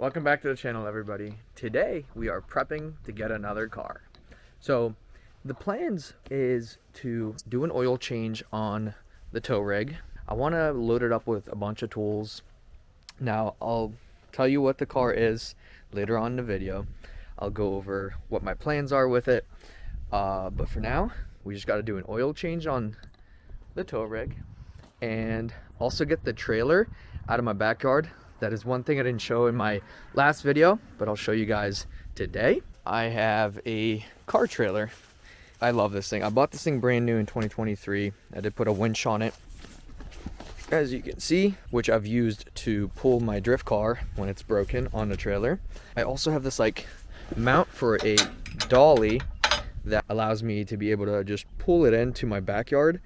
Welcome back to the channel, everybody. Today we are prepping to get another car. So the plans is to do an oil change on the tow rig. I want to load it up with a bunch of tools. Now I'll tell you what the car is later on in the video. I'll go over what my plans are with it. But for now, we just got to do an oil change on the tow rig and also get the trailer out of my backyard. That is one thing I didn't show in my last video, but I'll show you guys today. I have a car trailer. I love this thing. I bought this thing brand new in 2023. I did put a winch on it, as you can see, which I've used to pull my drift car when it's broken on the trailer. I also have this like mount for a dolly that allows me to be able to just pull it into my backyard,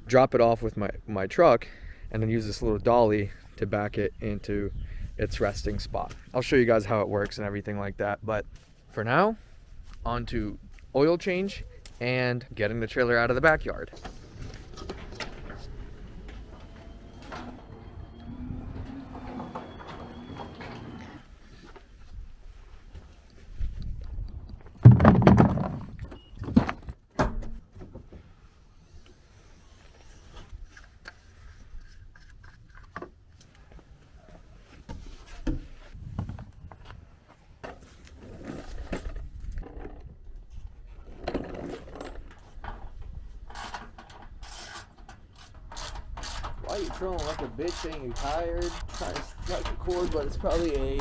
drop it off with my truck, and then use this little dolly to back it into its resting spot. I'll show you guys how it works and everything like that, but for now, on to oil change and getting the trailer out of the backyard. Why are you trolling like a bitch saying you're tired, trying to strike a chord, but it's probably a...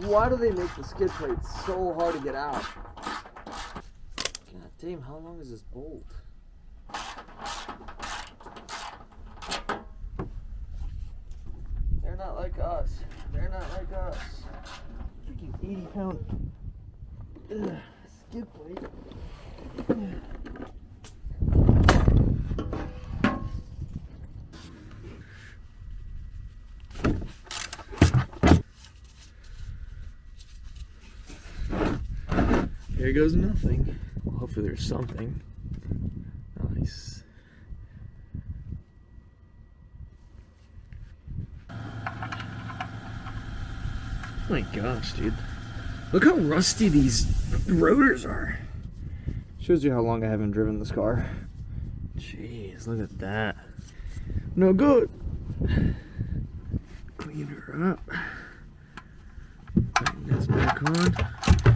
Why do they make the skid plates so hard to get out? God damn, how long is this bolt? They're not like us. They're not like us. Freaking 80-pound skid plate. Here goes nothing. Well, hopefully there's something. Nice. My gosh, dude. Look how rusty these rotors are. Shows you how long I haven't driven this car. Jeez, look at that. No good. Clean her up. Putting this back on.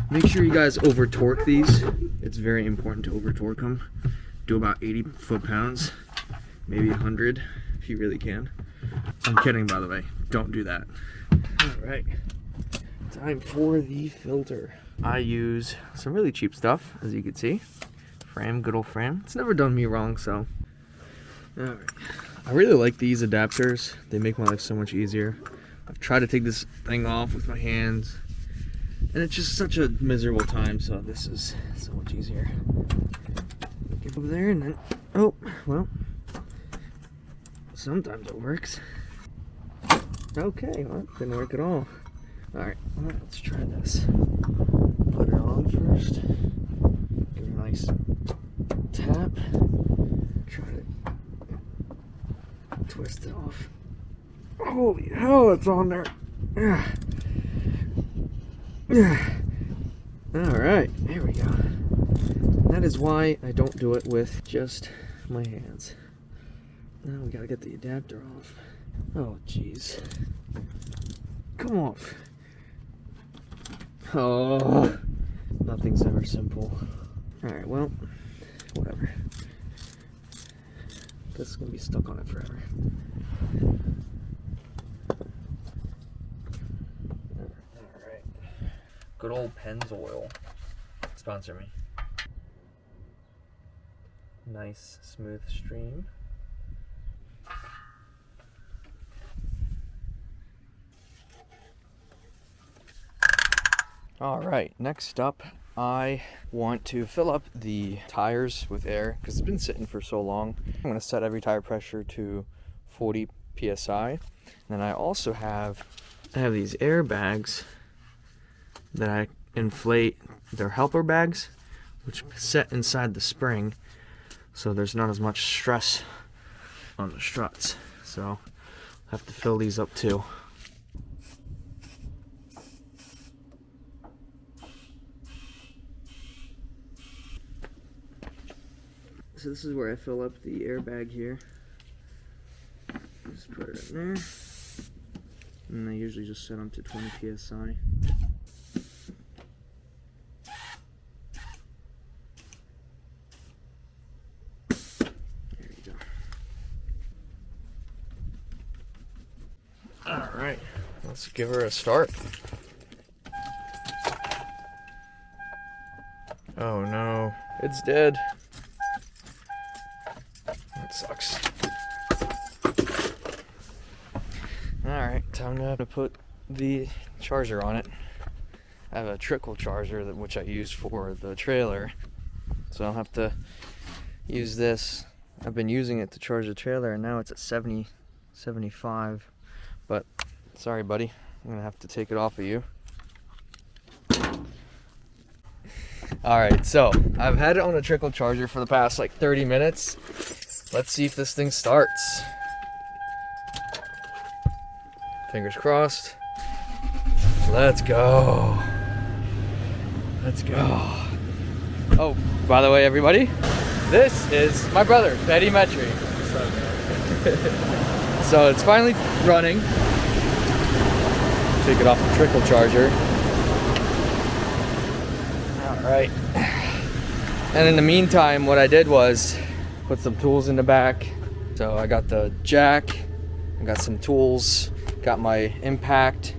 Make sure you guys over torque these. It's very important to over torque them. Do about 80 foot-pounds, maybe 100 if you really can. I'm kidding, by the way. Don't do that. All right, time for the filter. I use some really cheap stuff, as you can see. Frame, good old frame. It's never done me wrong, so. All right. I really like these adapters. They make my life so much easier. I've tried to take this thing off with my hands, and it's just such a miserable time, so this is so much easier. Get over there and then, oh, well, sometimes it works. Okay, well, didn't work at all. All right, well, let's try this. Put it on first. Give it a nice tap. Try to twist it off. Holy hell, it's on there. Alright, there we go. That is why I don't do it with just my hands. Now we gotta get the adapter off. Oh, jeez. Come off. Oh, nothing's ever simple. Alright, well, whatever. This is gonna be stuck on it forever. Good old Pennzoil. Sponsor me. Nice smooth stream. Alright, next up, I want to fill up the tires with air because it's been sitting for so long. I'm going to set every tire pressure to 40 psi. And then I also have these air bags that I inflate. They're helper bags, which set inside the spring, so there's not as much stress on the struts. So I have to fill these up too. So this is where I fill up the airbag here. Just put it in there. And I usually just set them to 20 psi. There you go. Alright, let's give her a start. Oh no, it's dead. That sucks. Alright, time to put the charger on it. I have a trickle charger which I use for the trailer, so I'll have to use this. I've been using it to charge the trailer and now it's at 70, 75, but sorry buddy, I'm gonna have to take it off of you. Alright, so I've had it on a trickle charger for the past like 30 minutes. Let's see if this thing starts. Fingers crossed. Let's go. Let's go. Oh, by the way, everybody, this is my brother, Betty Metry. So it's finally running. Take it off the trickle charger. All right. And in the meantime, what I did was put some tools in the back. So I got the jack, I got some tools, got my impact,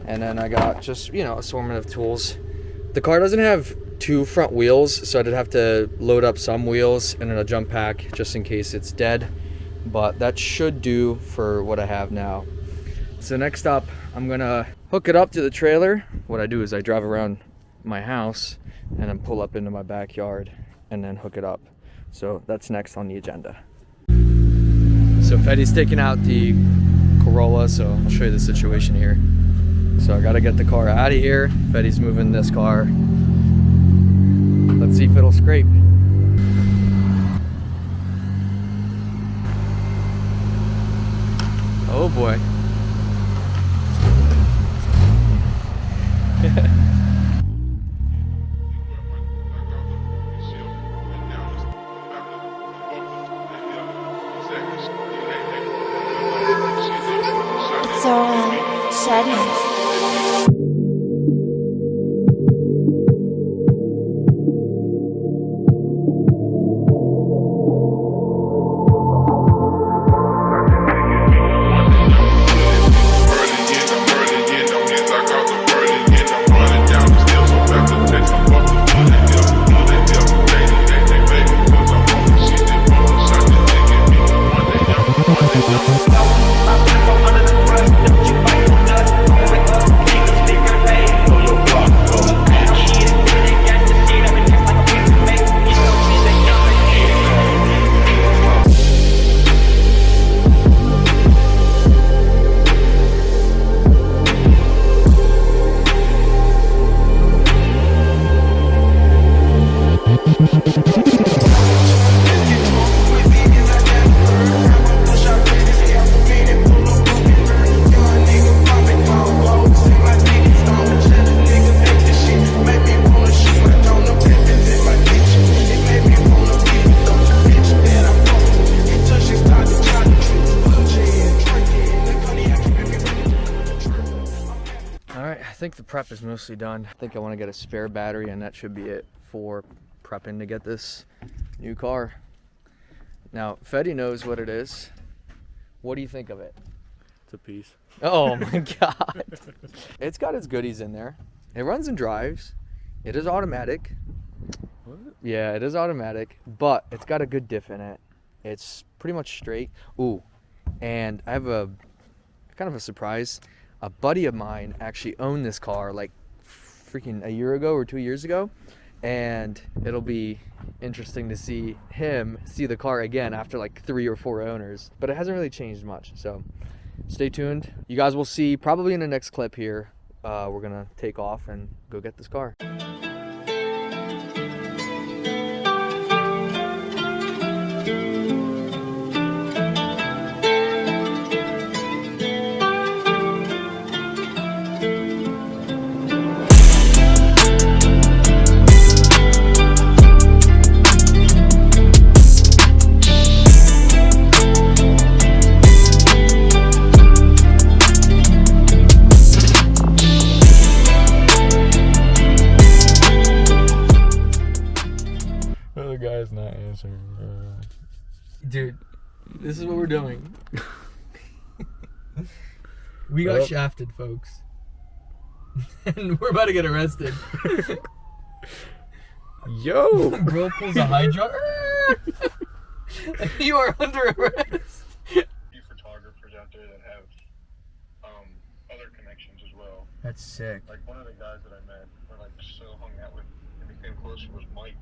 and then I got just, you know, assortment of tools. The car doesn't have two front wheels, so I'd have to load up some wheels and then a jump pack just in case it's dead, but that should do for what I have now. So next up, I'm gonna hook it up to the trailer. What I do is I drive around my house and then pull up into my backyard and then hook it up. So that's next on the agenda. So Fetty's taking out the Corolla, so I'll show you the situation here. So I gotta get the car out of here. Fetty's moving this car. Let's see if it'll scrape. Oh boy. So sadness. I think the prep is mostly done. I think I want to get a spare battery and that should be it for prepping to get this new car. Now, Fetty knows what it is. What do you think of it? It's a piece. Oh my God. It's got its goodies in there. It runs and drives. It is automatic. What? Yeah, it is automatic, but it's got a good diff in it. It's pretty much straight. Ooh, and I have a kind of a surprise. A buddy of mine actually owned this car like freaking a year ago or 2 years ago, and it'll be interesting to see him see the car again after like 3 or 4 owners, but it hasn't really changed much, so stay tuned. You guys will see probably in the next clip here. We're gonna take off and go get this car. Dude, this is what we're doing. We got shafted, folks. And we're about to get arrested. Yo! Bro pulls a hydro. You are under arrest. Few photographers out there that have other connections as well. That's sick. Like one of the guys that I met, or like so hung out with and became closer, was Mike.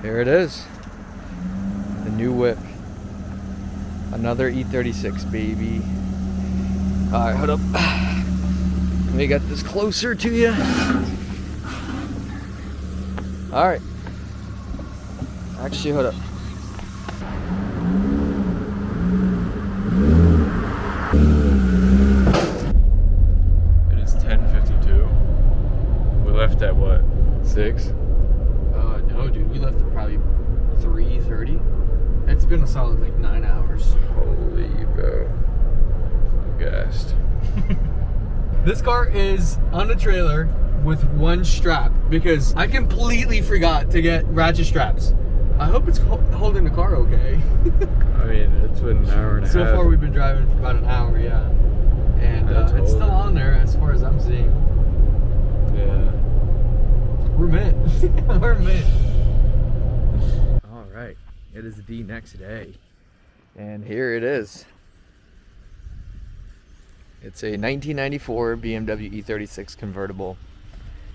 Here it is. The new whip. Another E36, baby. Alright, hold up. Let me get this closer to you. Alright. Actually, hold up. It is 10:52. We left at what? 6? No, dude. We left at probably 3:30. It's been a solid like 9 hours. Holy bro. I'm gassed. This car is on a trailer with one strap because I completely forgot to get ratchet straps. I hope it's holding the car okay. I mean, it's been an hour and a half. So far we've been driving for about an hour, yeah. And it's still on there as far as I'm seeing. Yeah. We're mint. We're mint. All right, it is the next day. And here it is. It's a 1994 BMW E36 convertible.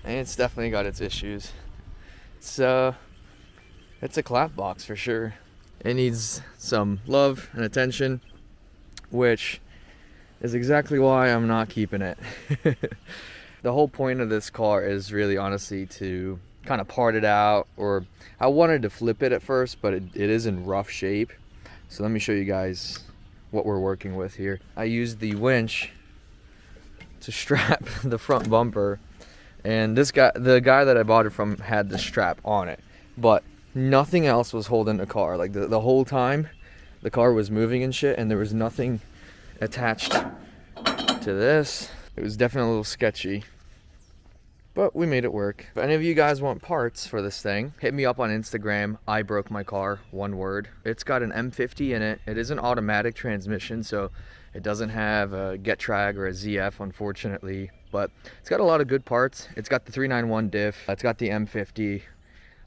And it's definitely got its issues. It's a clap box for sure. It needs some love and attention, which is exactly why I'm not keeping it. The whole point of this car is really honestly to kind of part it out, or I wanted to flip it at first, but it is in rough shape. So let me show you guys what we're working with here. I used the winch to strap the front bumper, and the guy that I bought it from had the strap on it, but nothing else was holding the car. Like the whole time the car was moving and shit, and there was nothing attached to this. It was definitely a little sketchy, but we made it work. If any of you guys want parts for this thing, hit me up on Instagram. I broke my car, one word. It's got an M50 in it. It is an automatic transmission, so it doesn't have a Getrag or a ZF, unfortunately, but it's got a lot of good parts. It's got the 391 diff. It's got the M50.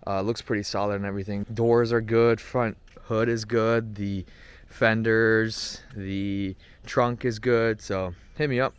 Looks pretty solid and everything. Doors are good. Front hood is good. The fenders, the trunk is good. So hit me up.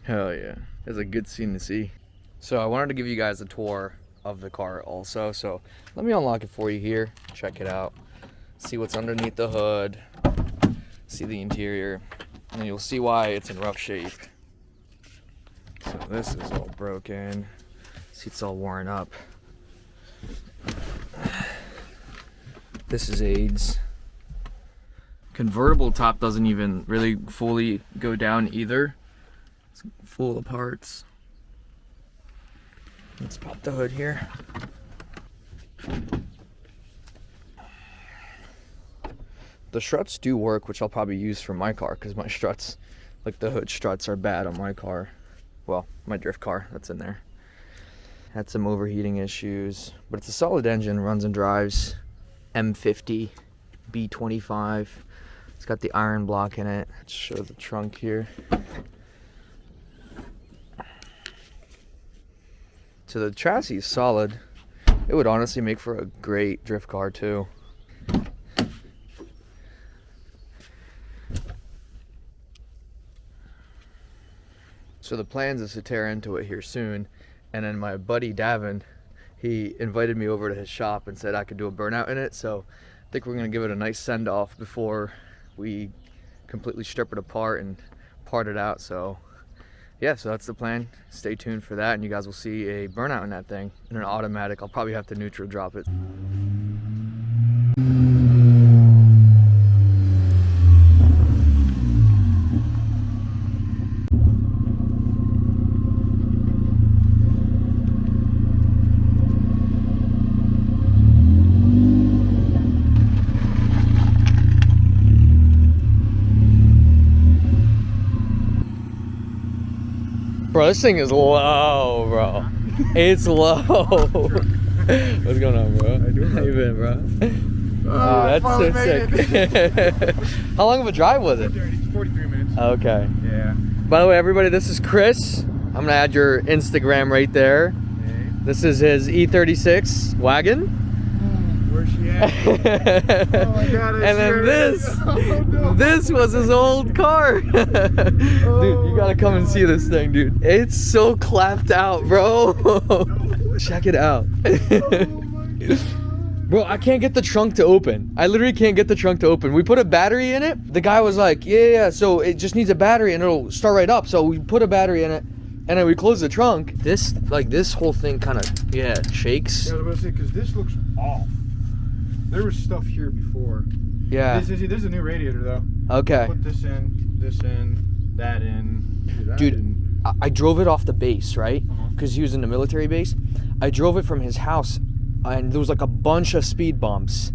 Hell yeah, it's a good scene to see. So I wanted to give you guys a tour of the car also, so let me unlock it for you here. Check it out, see what's underneath the hood, see the interior, and you'll see why it's in rough shape. So this is all broken, seat's all worn up. This is AIDS. Convertible top doesn't even really fully go down either. It's full of parts. Let's pop the hood here. The struts do work, which I'll probably use for my car, because my struts, like the hood struts, are bad on my car. Well, my drift car that's in there. Had some overheating issues, but it's a solid engine, runs and drives. M50 B25. It's got the iron block in it. Let's show the trunk here. So the chassis is solid. It would honestly make for a great drift car too. So the plans is to tear into it here soon, and then my buddy Davin he invited me over to his shop and said I could do a burnout in it. So I think we're gonna give it a nice send off before we completely strip it apart and part it out. So yeah, so that's the plan. Stay tuned for that, and you guys will see a burnout in that thing in an automatic. I'll probably have to neutral drop it. Bro, this thing is low, bro. It's low. What's going on, bro? How you been, bro? That's so sick. How long of a drive was it? 43 minutes. Okay. Yeah. By the way, everybody, this is Chris. I'm gonna add your Instagram right there. Hey. This is his E36 wagon. Where's she at? Oh my God, And then this, oh, no. this was his old car. Dude, you gotta come and see this thing, dude. It's so clapped out, bro. Check it out. Bro, I can't get the trunk to open. I literally can't get the trunk to open. We put a battery in it. The guy was like, yeah, so it just needs a battery and it'll start right up. So we put a battery in it and then we close the trunk. This whole thing kind of, shakes. Yeah, I was about to say, because this looks off. There was stuff here before. Yeah. This is a new radiator though. Okay. Put this in, that in. Dude, I drove it off the base, right? Uh-huh. Because he was in the military base. I drove it from his house, and there was like a bunch of speed bumps.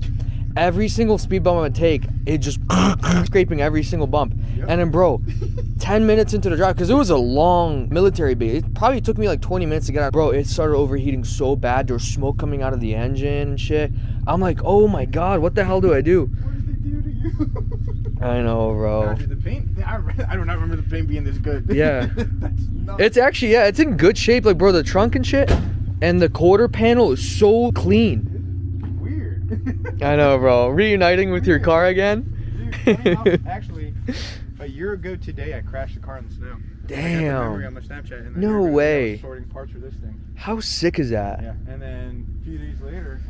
Every single speed bump I would take, it just scraping every single bump. Yep. And then, bro, 10 minutes into the drive, because it was a long military base. It probably took me like 20 minutes to get out. Bro, it started overheating so bad. There was smoke coming out of the engine and shit. I'm like, oh my God, what the hell do I do? What did they do to you? I know, bro. Nah, dude, the paint, I do not remember the paint being this good. Yeah. That's nuts. It's actually, it's in good shape. Like, bro, the trunk and shit, and the quarter panel is so clean. Weird. I know, bro. Reuniting with your car again? Dude, funny enough, actually, a year ago today, I crashed the car in the snow. I got the memory on my Snapchat. And No I was way. sorting parts for this thing. How sick is that? Yeah, and then a few days later,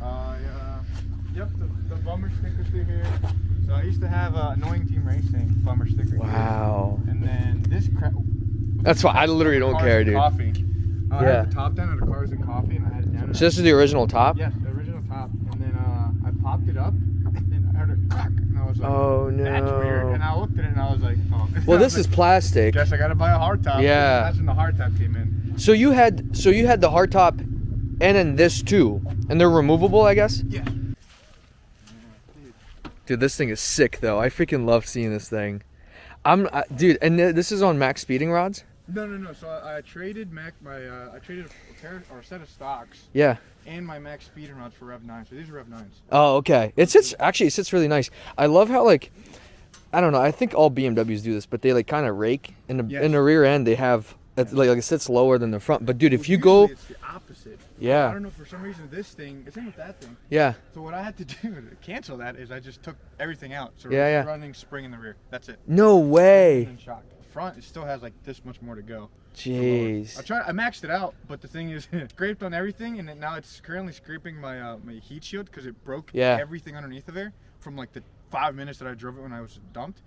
the bummer sticker through here. So I used to have Annoying Team Racing bummer sticker. Wow. Here. And then this crap. That's why I literally don't care, dude. Coffee. I Yeah. had the top down of the Cars and Coffee, and I had it down. So this is the original top? Yes, the original top. And then I popped it up, and I heard a crack, and I was like, Oh, no. that's weird. And I looked at it, and I was like, oh. Well, this is plastic. Guess I gotta buy a hard top. Yeah. That's when the hard top came in. So you had the hard top, and then this too, and they're removable, I guess. Yeah. Dude, this thing is sick though. I freaking love seeing this thing. Dude, and this is on max speeding rods. No. So I traded I traded a pair or a set of stocks Yeah. and my max speeding rods for Rev 9. So these are Rev 9s. Oh, okay. It sits really nice. I love how, like, I don't know. I think all BMWs do this, but they like kind of rake in the rear end. They have like it sits lower than the front. But dude, if you go, it's the opposite. Yeah. I don't know, for some reason this thing, it's in with that thing. yeah, So what I had to do to cancel that is I just took everything out. So Yeah, yeah. running spring in the rear. That's it. no way. And shock. The front, it still has like this much more to go. Jeez. I maxed it out, but the thing is, it scraped on everything, and now it's currently scraping my my heat shield because it broke everything underneath of there from like the 5 minutes that I drove it when I was dumped,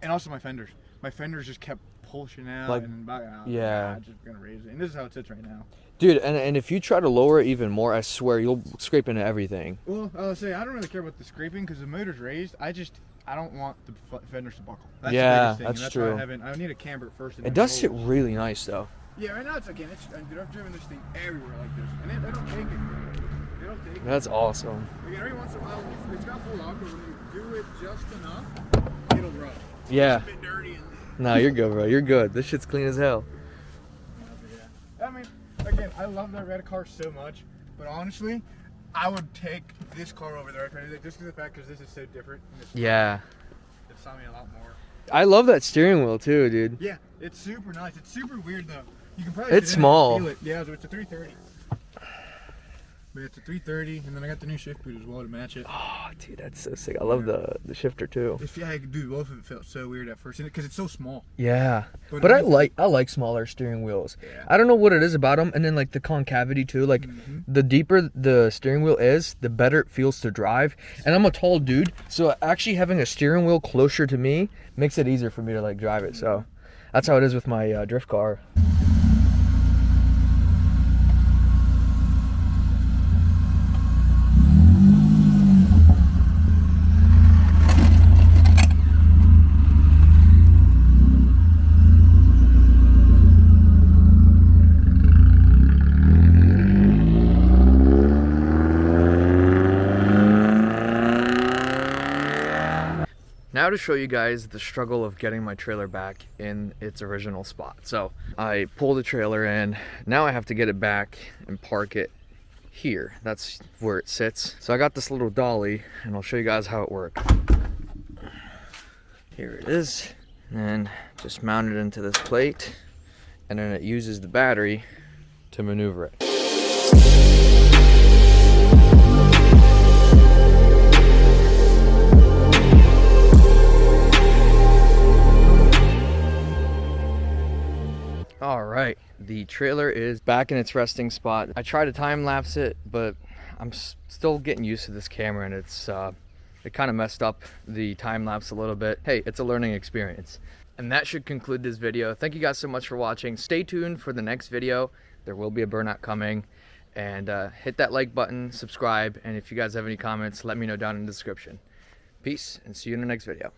and also my fenders. My fenders just kept pushing out, Like, and yeah. I'm just gonna raise it, and this is how it sits right now. Dude, and if you try to lower it even more, I swear you'll scrape into everything. Well, I'll say I don't really care about the scraping because the motor's raised. I don't want the fenders to buckle. That's Yeah, the biggest thing. that's and that's true. Why I need a camber first. And It then does sit roll. really nice though. Yeah, right now it's again. Dude, I've driven this thing everywhere like this, and they don't take it. They don't take it. That's awesome. Again, every once in a while, it's got full lock, but when you do it just enough, it'll run. Yeah. It's a bit dirty. No, you're good, bro. You're good. This shit's clean as hell. Yeah. I mean, again, I love that red car so much, but honestly, I would take this car over there just because of the fact because this is so different. Yeah. It saw me a lot more. I love that steering wheel too, dude. Yeah, it's super nice. It's super weird though. You can probably It's sit in it and small. feel it. Yeah, so it's a 330. But it's a 330, and then I got the new shift boot as well to match it. Oh, dude, that's so sick. I love the shifter too. Yeah, I could do both of it. Felt so weird at first because it's so small. Yeah, but I like smaller steering wheels. Yeah. I don't know what it is about them, and then like the concavity too. Like the deeper the steering wheel is, the better it feels to drive. And I'm a tall dude, so actually having a steering wheel closer to me makes it easier for me to like drive it. So that's how it is with my drift car. Now to show you guys the struggle of getting my trailer back in its original spot. So I pull the trailer in, now I have to get it back and park it here. That's where it sits. So I got this little dolly and I'll show you guys how it works. Here it is, and just mount it into this plate, and then it uses the battery to maneuver it. All right, the trailer is back in its resting spot. I tried to time lapse it, but I'm still getting used to this camera, and it's it kind of messed up the time lapse a little bit. Hey, it's a learning experience. And that should conclude this video. Thank you guys so much for watching. Stay tuned for the next video. There will be a burnout coming. And hit that like button, subscribe, and if you guys have any comments, let me know down in the description. Peace, and see you in the next video.